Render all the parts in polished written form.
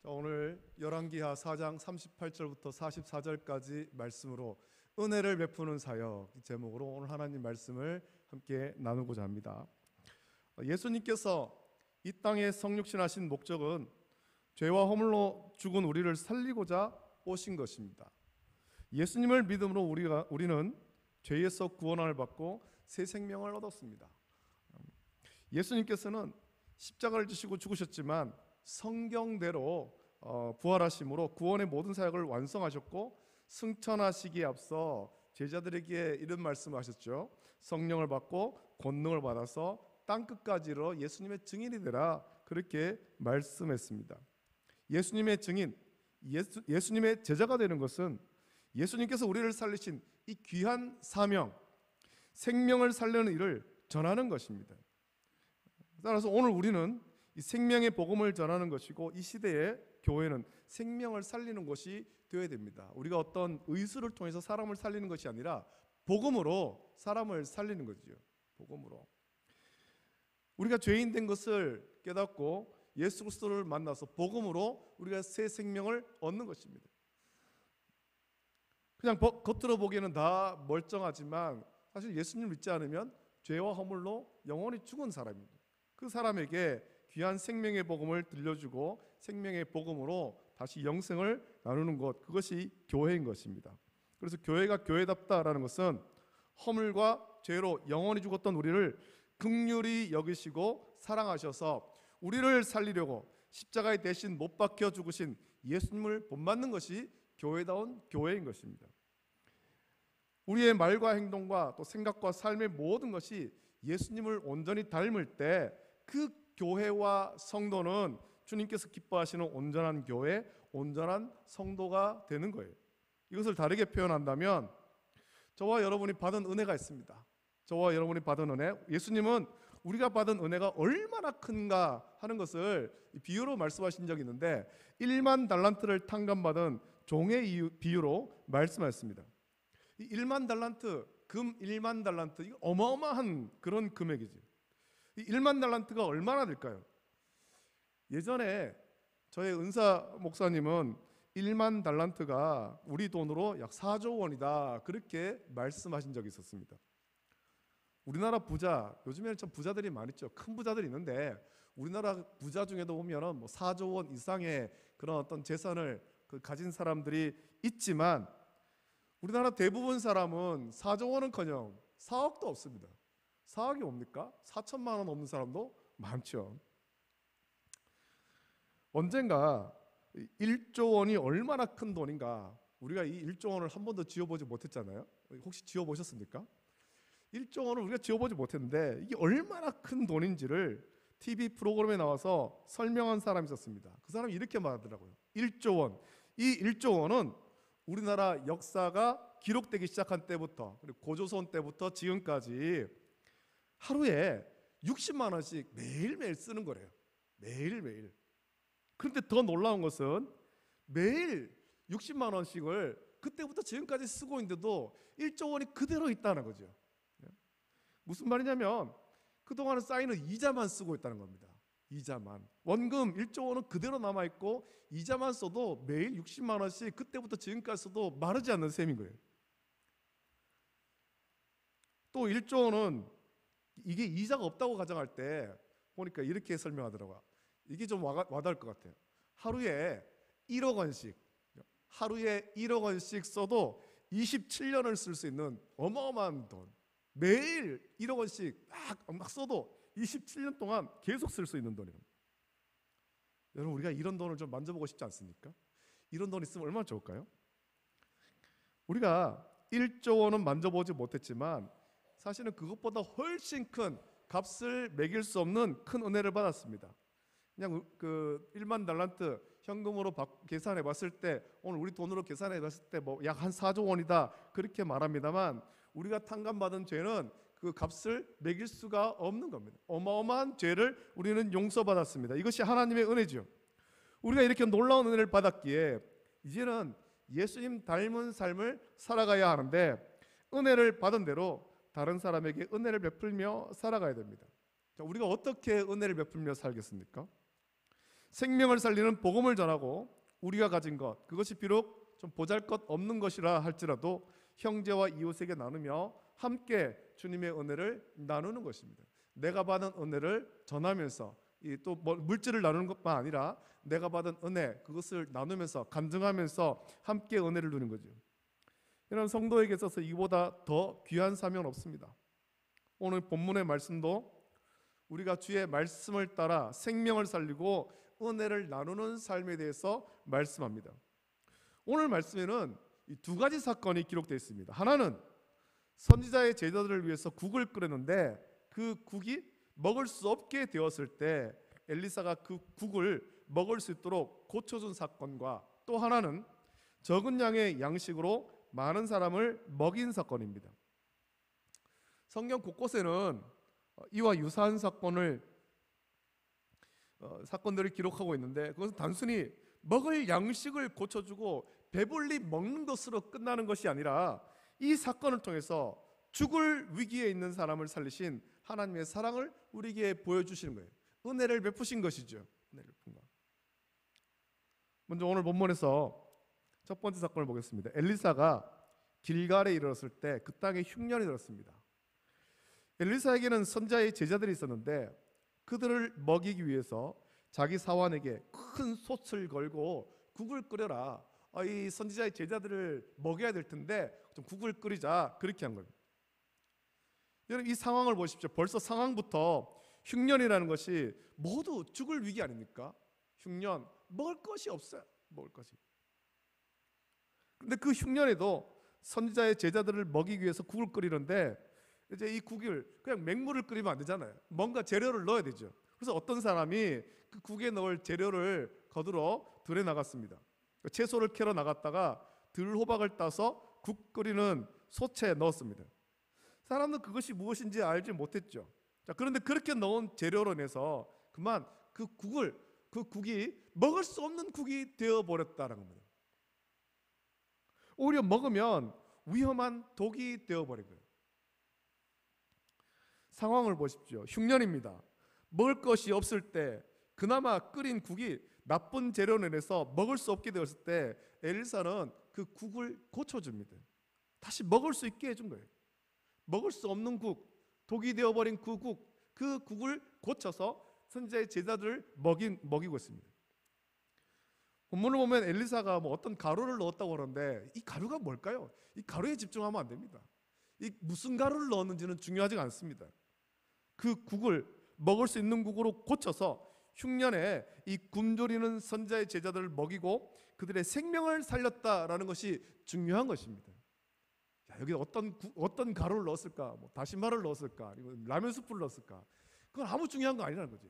자, 오늘 열왕기하 4장 38절부터 44절까지 말씀으로 은혜를 베푸는 사역 제목으로 오늘 하나님 말씀을 함께 나누고자 합니다. 예수님께서 이 땅에 성육신하신 목적은 죄와 허물로 죽은 우리를 살리고자 오신 것입니다. 예수님을 믿음으로 우리는 죄에서 구원을 받고 새 생명을 얻었습니다. 예수님께서는 십자가를 지시고 죽으셨지만 성경대로 부활하심으로 구원의 모든 사역을 완성하셨고 승천하시기에 앞서 제자들에게 이런 말씀을 하셨죠. 성령을 받고 권능을 받아서 땅끝까지로 예수님의 증인이 되라, 그렇게 말씀했습니다. 예수님의 증인, 예수님의 제자가 되는 것은 예수님께서 우리를 살리신 이 귀한 사명, 생명을 살리는 일을 전하는 것입니다. 따라서 오늘 우리는 이 생명의 복음을 전하는 것이고, 이 시대에 교회는 생명을 살리는 것이 되어야 됩니다. 우리가 어떤 의술을 통해서 사람을 살리는 것이 아니라 복음으로 사람을 살리는 거죠. 복음으로 우리가 죄인 된 것을 깨닫고 예수 그리스도를 만나서 복음으로 우리가 새 생명을 얻는 것입니다. 그냥 겉으로 보기에는 다 멀쩡하지만 사실 예수님을 믿지 않으면 죄와 허물로 영원히 죽은 사람입니다. 그 사람에게 귀한 생명의 복음을 들려주고 생명의 복음으로 다시 영생을 나누는 것, 그것이 교회인 것입니다. 그래서 교회가 교회답다라는 것은 허물과 죄로 영원히 죽었던 우리를 긍휼히 여기시고 사랑하셔서 우리를 살리려고 십자가에 대신 못 박혀 죽으신 예수님을 본받는 것이 교회다운 교회인 것입니다. 우리의 말과 행동과 또 생각과 삶의 모든 것이 예수님을 온전히 닮을 때 그 교회와 성도는 주님께서 기뻐하시는 온전한 교회, 온전한 성도가 되는 거예요. 이것을 다르게 표현한다면 저와 여러분이 받은 은혜가 있습니다. 저와 여러분이 받은 은혜, 예수님은 우리가 받은 은혜가 얼마나 큰가 하는 것을 비유로 말씀하신 적이 있는데 1만 달란트를 탕감받은 종의 비유로 말씀하셨습니다. 이 1만 달란트, 금 1만 달란트, 이거 어마어마한 그런 금액이죠. 이 1만 달란트가 얼마나 될까요? 예전에 저의 은사 목사님은 1만 달란트가 우리 돈으로 약 4조 원이다, 그렇게 말씀하신 적이 있었습니다. 우리나라 부자, 요즘에는 참 부자들이 많죠. 큰 부자들이 있는데 우리나라 부자 중에도 보면은 뭐 4조 원 이상의 그런 어떤 재산을 가진 사람들이 있지만 우리나라 대부분 사람은 4조 원은커녕 4억도 없습니다. 4억이 뭡니까? 4천만 원 없는 사람도 많죠. 언젠가 1조 원이 얼마나 큰 돈인가, 우리가 이 1조 원을 한 번도 지어보지 못했잖아요. 혹시 지어보셨습니까? 1조 원을 우리가 지어보지 못했는데 이게 얼마나 큰 돈인지를 TV 프로그램에 나와서 설명한 사람이 있었습니다. 그 사람이 이렇게 말하더라고요. 1조 원, 이 1조 원은 우리나라 역사가 기록되기 시작한 때부터, 그리고 고조선 때부터 지금까지 하루에 60만 원씩 매일매일 쓰는 거래요. 매일매일. 그런데 더 놀라운 것은 매일 60만 원씩을 그때부터 지금까지 쓰고 있는데도 1조 원이 그대로 있다는 거죠. 무슨 말이냐면 그동안은 쌓이는 이자만 쓰고 있다는 겁니다. 이자만. 원금 1조 원은 그대로 남아있고 이자만 써도 매일 60만 원씩 그때부터 지금까지 써도 마르지 않는 셈인 거예요. 또 1조 원은 이게 이자가 없다고 가정할 때 보니까 이렇게 설명하더라고요. 이게 좀 와닿을 것 같아요. 하루에 1억 원씩, 하루에 1억 원씩 써도 27년을 쓸 수 있는 어마어마한 돈. 매일 1억 원씩 막 써도 27년 동안 계속 쓸 수 있는 돈이에요. 여러분, 우리가 이런 돈을 좀 만져보고 싶지 않습니까? 이런 돈 있으면 얼마나 좋을까요? 우리가 1조 원은 만져보지 못했지만 사실은 그것보다 훨씬 큰 값을 매길 수 없는 큰 은혜를 받았습니다. 그냥 그 1만 달란트 현금으로 계산해 봤을 때, 오늘 우리 돈으로 계산해 봤을 때 뭐 약 한 4조 원이다, 그렇게 말합니다만 우리가 탕감받은 죄는 그 값을 매길 수가 없는 겁니다. 어마어마한 죄를 우리는 용서받았습니다. 이것이 하나님의 은혜죠. 우리가 이렇게 놀라운 은혜를 받았기에 이제는 예수님 닮은 삶을 살아가야 하는데, 은혜를 받은 대로 다른 사람에게 은혜를 베풀며 살아가야 됩니다. 자, 우리가 어떻게 은혜를 베풀며 살겠습니까? 생명을 살리는 복음을 전하고 우리가 가진 것, 그것이 비록 좀 보잘것없는 것이라 할지라도 형제와 이웃에게 나누며 함께 주님의 은혜를 나누는 것입니다. 내가 받은 은혜를 전하면서 또 물질을 나누는 것만 아니라 내가 받은 은혜, 그것을 나누면서 간증하면서 함께 은혜를 누리는 거죠. 이런 성도에게 있어서 이보다 더 귀한 사명은 없습니다. 오늘 본문의 말씀도 우리가 주의 말씀을 따라 생명을 살리고 은혜를 나누는 삶에 대해서 말씀합니다. 오늘 말씀에는 이 두 가지 사건이 기록되어 있습니다. 하나는 선지자의 제자들을 위해서 국을 끓였는데 그 국이 먹을 수 없게 되었을 때 엘리사가 그 국을 먹을 수 있도록 고쳐준 사건과, 또 하나는 적은 양의 양식으로 많은 사람을 먹인 사건입니다. 성경 곳곳에는 이와 유사한 사건들을 기록하고 있는데, 그것은 단순히 먹을 양식을 고쳐주고 배불리 먹는 것으로 끝나는 것이 아니라 이 사건을 통해서 죽을 위기에 있는 사람을 살리신 하나님의 사랑을 우리에게 보여주시는 거예요. 은혜를 베푸신 것이죠. 은혜를 베푼 것. 먼저 오늘 본문에서 첫 번째 사건을 보겠습니다. 엘리사가 길갈에 이르렀을 때 그 땅에 흉년이 들었습니다. 엘리사에게는 선지자의 제자들이 있었는데 그들을 먹이기 위해서 자기 사환에게 큰 솥을 걸고 국을 끓여라. 이 선지자의 제자들을 먹여야 될 텐데 좀 국을 끓이자, 그렇게 한 겁니다. 여러분, 이 상황을 보십시오. 벌써 상황부터 흉년이라는 것이 모두 죽을 위기 아닙니까? 흉년, 먹을 것이 없어요. 먹을 것이. 근데 그 흉년에도 선지자의 제자들을 먹이기 위해서 국을 끓이는데, 이제 이 국을 그냥 맹물을 끓이면 안 되잖아요. 뭔가 재료를 넣어야 되죠. 그래서 어떤 사람이 그 국에 넣을 재료를 거두러 들에 나갔습니다. 채소를 캐러 나갔다가 들호박을 따서 국 끓이는 솥에 넣었습니다. 사람들은 그것이 무엇인지 알지 못했죠. 자, 그런데 그렇게 넣은 재료로 인해서 그만 그 국이 먹을 수 없는 국이 되어버렸다는 겁니다. 오히려 먹으면 위험한 독이 되어버린 거예요. 상황을 보십시오. 흉년입니다. 먹을 것이 없을 때 그나마 끓인 국이 나쁜 재료로 인해서 먹을 수 없게 되었을 때 엘리사는 그 국을 고쳐줍니다. 다시 먹을 수 있게 해준 거예요. 먹을 수 없는 국, 독이 되어버린 그 국을 고쳐서 선지자의 제자들을 먹이고 있습니다. 본문을 보면 엘리사가 어떤 가루를 넣었다고 하는데 이 가루가 뭘까요? 이 가루에 집중하면 안 됩니다. 이 무슨 가루를 넣었는지는 중요하지 않습니다. 그 국을 먹을 수 있는 국으로 고쳐서 흉년에 이 굶주리는 선지자의 제자들을 먹이고 그들의 생명을 살렸다라는 것이 중요한 것입니다. 여기 어떤 가루를 넣었을까? 다시마를 넣었을까? 아니면 라면 스프를 넣었을까? 그건 아무 중요한 거 아니라는 거죠.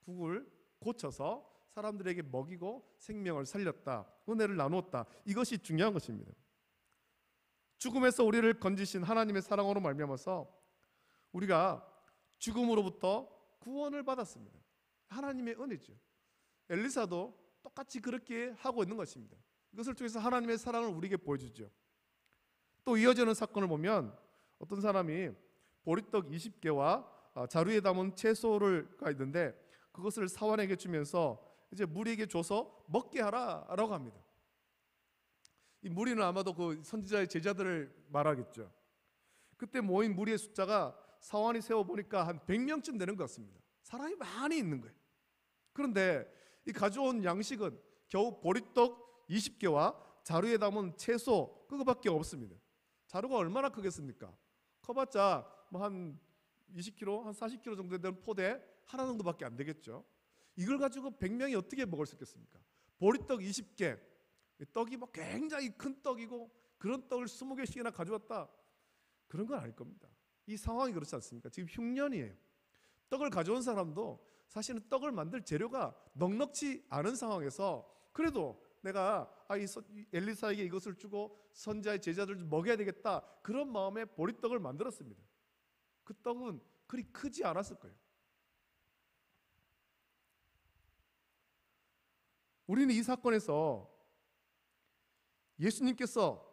국을 고쳐서 사람들에게 먹이고 생명을 살렸다, 은혜를 나누었다, 이것이 중요한 것입니다. 죽음에서 우리를 건지신 하나님의 사랑으로 말미암아서 우리가 죽음으로부터 구원을 받았습니다. 하나님의 은혜죠. 엘리사도 똑같이 그렇게 하고 있는 것입니다. 이것을 통해서 하나님의 사랑을 우리에게 보여주죠. 또 이어지는 사건을 보면 어떤 사람이 보리떡 20개와 자루에 담은 채소가 있는데 그것을 사환에게 주면서 이제 무리에게 줘서 먹게 하라라고 합니다. 이 무리는 아마도 그 선지자의 제자들을 말하겠죠. 그때 모인 무리의 숫자가 사환이 세어보니까 한 100명쯤 되는 것 같습니다. 사람이 많이 있는 거예요. 그런데 이 가져온 양식은 겨우 보리떡 20개와 자루에 담은 채소 그거밖에 없습니다. 자루가 얼마나 크겠습니까? 커봤자 한 20kg, 한 40kg 정도 되는 포대 하나 정도밖에 안 되겠죠. 이걸 가지고 100명이 어떻게 먹을 수 있겠습니까? 보리떡 20개, 떡이 굉장히 큰 떡이고 그런 떡을 20개씩이나 가져왔다, 그런 건 아닐 겁니다. 이 상황이 그렇지 않습니까? 지금 흉년이에요. 떡을 가져온 사람도 사실은 떡을 만들 재료가 넉넉지 않은 상황에서 그래도 내가 엘리사에게 이것을 주고 선지자의 제자들을 먹여야 되겠다, 그런 마음에 보리떡을 만들었습니다. 그 떡은 그리 크지 않았을 거예요. 우리는 이 사건에서 예수님께서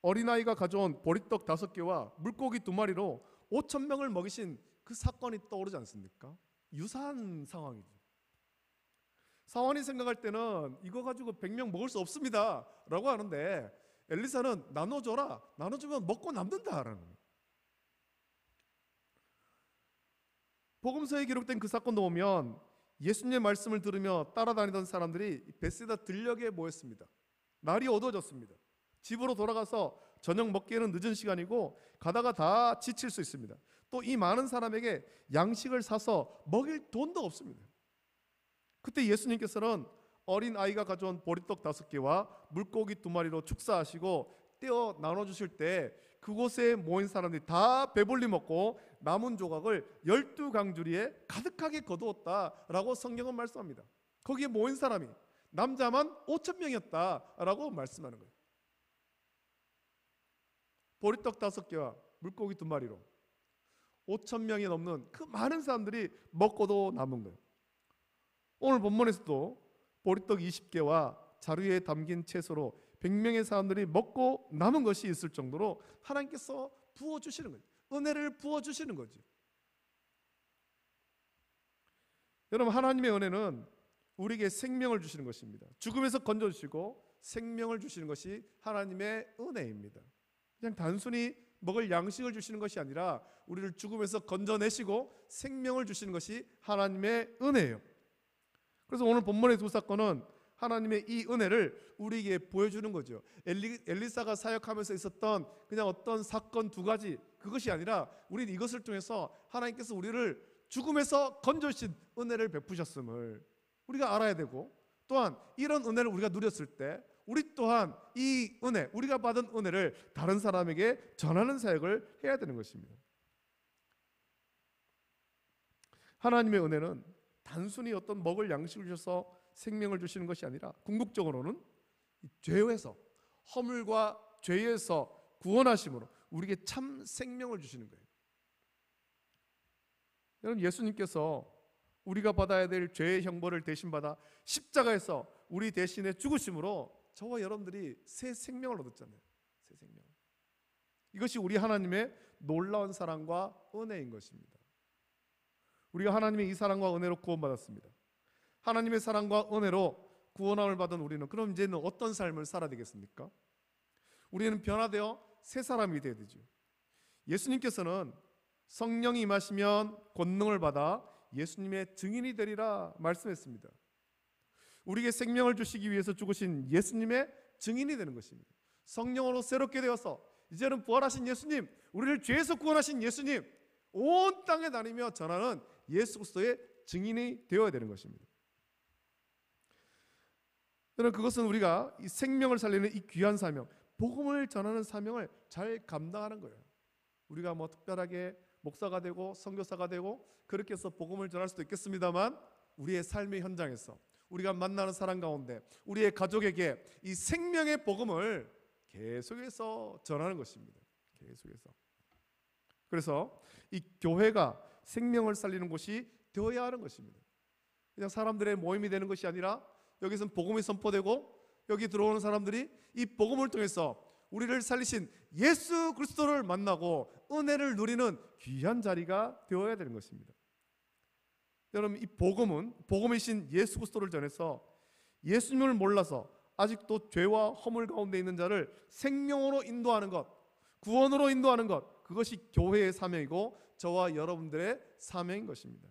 어린아이가 가져온 보리떡 5개와 물고기 2마리로 5,000명을 먹이신 그 사건이 떠오르지 않습니까? 유사한 상황이죠. 사원이 생각할 때는 이거 가지고 100명 먹을 수 없습니다 라고 하는데, 엘리사는 나눠줘라, 나눠주면 먹고 남는다라는 거예요. 복음서에 기록된 그 사건도 보면 예수님의 말씀을 들으며 따라다니던 사람들이 베세다 들녘에 모였습니다. 날이 어두워졌습니다. 집으로 돌아가서 저녁 먹기에는 늦은 시간이고 가다가 다 지칠 수 있습니다. 또 이 많은 사람에게 양식을 사서 먹일 돈도 없습니다. 그때 예수님께서는 어린 아이가 가져온 보리떡 5개와 물고기 2마리로 축사하시고 떼어 나눠주실 때 그곳에 모인 사람들이 다 배불리 먹고 남은 조각을 12강주리에 가득하게 거두었다라고 성경은 말씀합니다. 거기에 모인 사람이 남자만 5,000명이었다라고 말씀하는 거예요. 보리떡 5개와 물고기 2마리로 5,000명이 넘는 그 많은 사람들이 먹고도 남은 거예요. 오늘 본문에서도 보리떡 20개와 자루에 담긴 채소로 100명의 사람들이 먹고 남은 것이 있을 정도로 하나님께서 부어주시는 거죠. 은혜를 부어주시는 거죠. 여러분, 하나님의 은혜는 우리에게 생명을 주시는 것입니다. 죽음에서 건져주시고 생명을 주시는 것이 하나님의 은혜입니다. 그냥 단순히 먹을 양식을 주시는 것이 아니라 우리를 죽음에서 건져내시고 생명을 주시는 것이 하나님의 은혜예요. 그래서 오늘 본문의 두 사건은 하나님의 이 은혜를 우리에게 보여주는 거죠. 엘리사가 사역하면서 있었던 그냥 어떤 사건 2가지, 그것이 아니라 우리는 이것을 통해서 하나님께서 우리를 죽음에서 건져주신 은혜를 베푸셨음을 우리가 알아야 되고, 또한 이런 은혜를 우리가 누렸을 때 우리 또한 이 은혜, 우리가 받은 은혜를 다른 사람에게 전하는 사역을 해야 되는 것입니다. 하나님의 은혜는 단순히 어떤 먹을 양식을 주셔서 생명을 주시는 것이 아니라 궁극적으로는 죄에서, 허물과 죄에서 구원하심으로 우리에게 참 생명을 주시는 거예요. 여러분, 예수님께서 우리가 받아야 될 죄의 형벌을 대신 받아 십자가에서 우리 대신에 죽으심으로 저와 여러분들이 새 생명을 얻었잖아요. 새 생명. 이것이 우리 하나님의 놀라운 사랑과 은혜인 것입니다. 우리가 하나님의 이 사랑과 은혜로 구원받았습니다. 하나님의 사랑과 은혜로 구원함을 받은 우리는 그럼 이제는 어떤 삶을 살아야 되겠습니까? 우리는 변화되어 새 사람이 되어야 되죠. 예수님께서는 성령이 임하시면 권능을 받아 예수님의 증인이 되리라 말씀했습니다. 우리에게 생명을 주시기 위해서 죽으신 예수님의 증인이 되는 것입니다. 성령으로 새롭게 되어서 이제는 부활하신 예수님, 우리를 죄에서 구원하신 예수님, 온 땅에 다니며 전하는 예수 그리스도의 증인이 되어야 되는 것입니다. 여러분, 그것은 우리가 이 생명을 살리는 이 귀한 사명, 복음을 전하는 사명을 잘 감당하는 거예요. 우리가 뭐 특별하게 목사가 되고 선교사가 되고 그렇게 해서 복음을 전할 수도 있겠습니다만, 우리의 삶의 현장에서 우리가 만나는 사람 가운데 우리의 가족에게 이 생명의 복음을 계속해서 전하는 것입니다. 계속해서. 그래서 이 교회가 생명을 살리는 곳이 되어야 하는 것입니다. 그냥 사람들의 모임이 되는 것이 아니라 여기서는 복음이 선포되고 여기 들어오는 사람들이 이 복음을 통해서 우리를 살리신 예수 그리스도를 만나고 은혜를 누리는 귀한 자리가 되어야 되는 것입니다. 여러분, 이 복음은 복음이신 예수 그리스도를 전해서 예수님을 몰라서 아직도 죄와 허물 가운데 있는 자를 생명으로 인도하는 것, 구원으로 인도하는 것, 그것이 교회의 사명이고 저와 여러분들의 사명인 것입니다.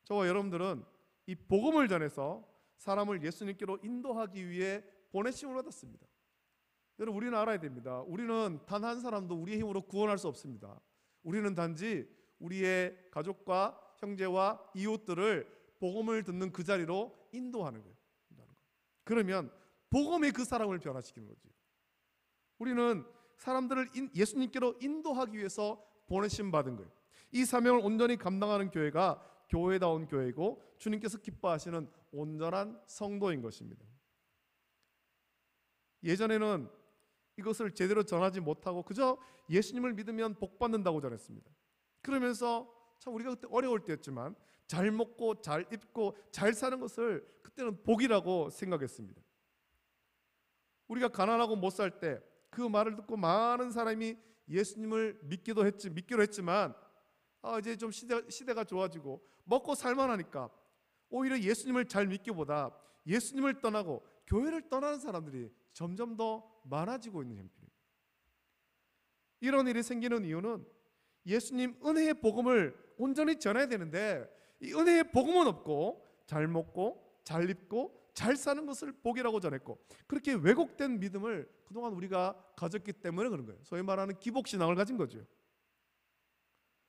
저와 여러분들은 이 복음을 전해서 사람을 예수님께로 인도하기 위해 보내심을 받았습니다. 여러분, 우리는 알아야 됩니다. 우리는 단 한 사람도 우리의 힘으로 구원할 수 없습니다. 우리는 단지 우리의 가족과 형제와 이웃들을 복음을 듣는 그 자리로 인도하는 거예요. 그러면 복음이 그 사람을 변화시키는 거죠. 우리는 사람들을 예수님께로 인도하기 위해서 보내심 받은 거예요. 이 사명을 온전히 감당하는 교회가 교회다운 교회이고 주님께서 기뻐하시는 온전한 성도인 것입니다. 예전에는 이것을 제대로 전하지 못하고 그저 예수님을 믿으면 복 받는다고 전했습니다. 그러면서 참 우리가 그때 어려울 때였지만 잘 먹고 잘 입고 잘 사는 것을 그때는 복이라고 생각했습니다. 우리가 가난하고 못 살 때 그 말을 듣고 많은 사람이 예수님을 믿기로 했지만 이제 좀 시대가 좋아지고 먹고 살만하니까 오히려 예수님을 잘 믿기보다 예수님을 떠나고 교회를 떠나는 사람들이 점점 더 많아지고 있는 형편입니다. 이런 일이 생기는 이유는 예수님 은혜의 복음을 온전히 전해야 되는데 이 은혜의 복음은 없고 잘 먹고 잘 입고 잘 사는 것을 복이라고 전했고 그렇게 왜곡된 믿음을 그동안 우리가 가졌기 때문에 그런 거예요. 소위 말하는 기복신앙을 가진 거죠.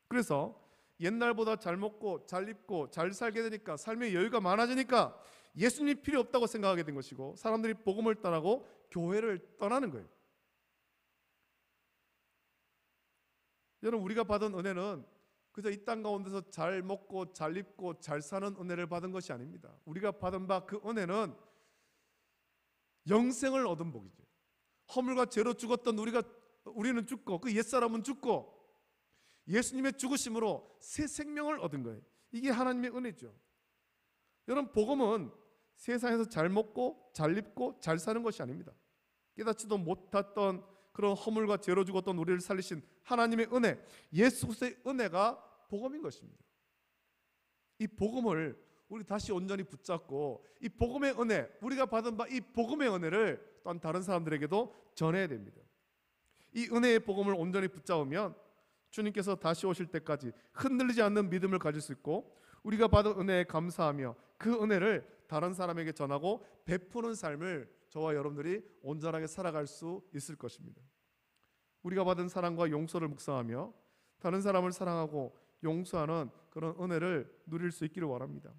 그래서 옛날보다 잘 먹고 잘 입고 잘 살게 되니까 삶의 여유가 많아지니까 예수님이 필요 없다고 생각하게 된 것이고 사람들이 복음을 떠나고 교회를 떠나는 거예요. 여러분, 우리가 받은 은혜는 그저 이 땅 가운데서 잘 먹고 잘 입고 잘 사는 은혜를 받은 것이 아닙니다. 우리가 받은 바 그 은혜는 영생을 얻은 복이죠. 허물과 죄로 죽었던 우리는 죽고 그 옛사람은 죽고 예수님의 죽으심으로 새 생명을 얻은 거예요. 이게 하나님의 은혜죠. 여러분, 복음은 세상에서 잘 먹고 잘 입고 잘 사는 것이 아닙니다. 깨닫지도 못했던 그런 허물과 죄로 죽었던 우리를 살리신 하나님의 은혜, 예수 그리스도의 은혜가 복음인 것입니다. 이 복음을 우리 다시 온전히 붙잡고 이 복음의 은혜, 우리가 받은 바 이 복음의 은혜를 또한 다른 사람들에게도 전해야 됩니다. 이 은혜의 복음을 온전히 붙잡으면 주님께서 다시 오실 때까지 흔들리지 않는 믿음을 가질 수 있고 우리가 받은 은혜에 감사하며 그 은혜를 다른 사람에게 전하고 베푸는 삶을 저와 여러분들이 온전하게 살아갈 수 있을 것입니다. 우리가 받은 사랑과 용서를 묵상하며 다른 사람을 사랑하고 용서하는 그런 은혜를 누릴 수 있기를 원합니다.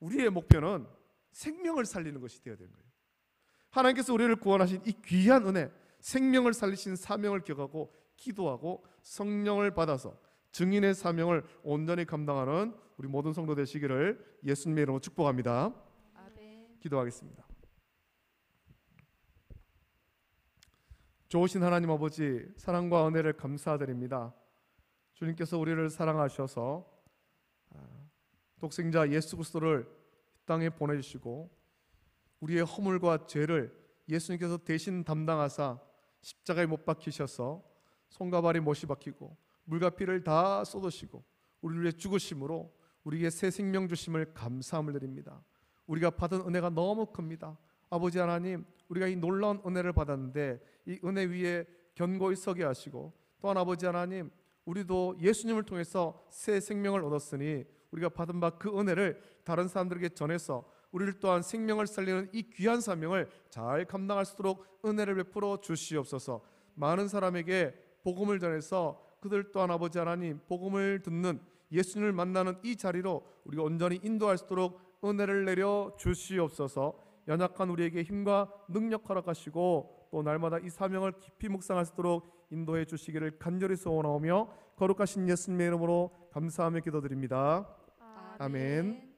우리의 목표는 생명을 살리는 것이 되어야 되는 거예요. 하나님께서 우리를 구원하신 이 귀한 은혜, 생명을 살리신 사명을 기억하고 기도하고 성령을 받아서 증인의 사명을 온전히 감당하는 우리 모든 성도 되시기를 예수님의 이름으로 축복합니다. 아멘. 기도하겠습니다. 좋으신 하나님 아버지, 사랑과 은혜를 감사드립니다. 주님께서 우리를 사랑하셔서 독생자 예수 그리스도를 이 땅에 보내주시고 우리의 허물과 죄를 예수님께서 대신 담당하사 십자가에 못 박히셔서 손과 발이 못이 박히고 물과 피를 다 쏟으시고 우리를 위해 죽으심으로 우리에게 새 생명 주심을 감사함을 드립니다. 우리가 받은 은혜가 너무 큽니다. 아버지 하나님, 우리가 이 놀라운 은혜를 받았는데 이 은혜 위에 견고히 서게 하시고 또한 아버지 하나님, 우리도 예수님을 통해서 새 생명을 얻었으니 우리가 받은 바 그 은혜를 다른 사람들에게 전해서 우리를 또한 생명을 살리는 이 귀한 사명을 잘 감당할 수 있도록 은혜를 베풀어 주시옵소서. 많은 사람에게 복음을 전해서 그들 또한 아버지 하나님, 복음을 듣는 예수님을 만나는 이 자리로 우리가 온전히 인도할 수 있도록 은혜를 내려 주시옵소서. 연약한 우리에게 힘과 능력 허락하시고 또 날마다 이 사명을 깊이 묵상할 수 있도록 인도해 주시기를 간절히 소원하오며 거룩하신 예수님의 이름으로 감사하며 기도드립니다. 아멘.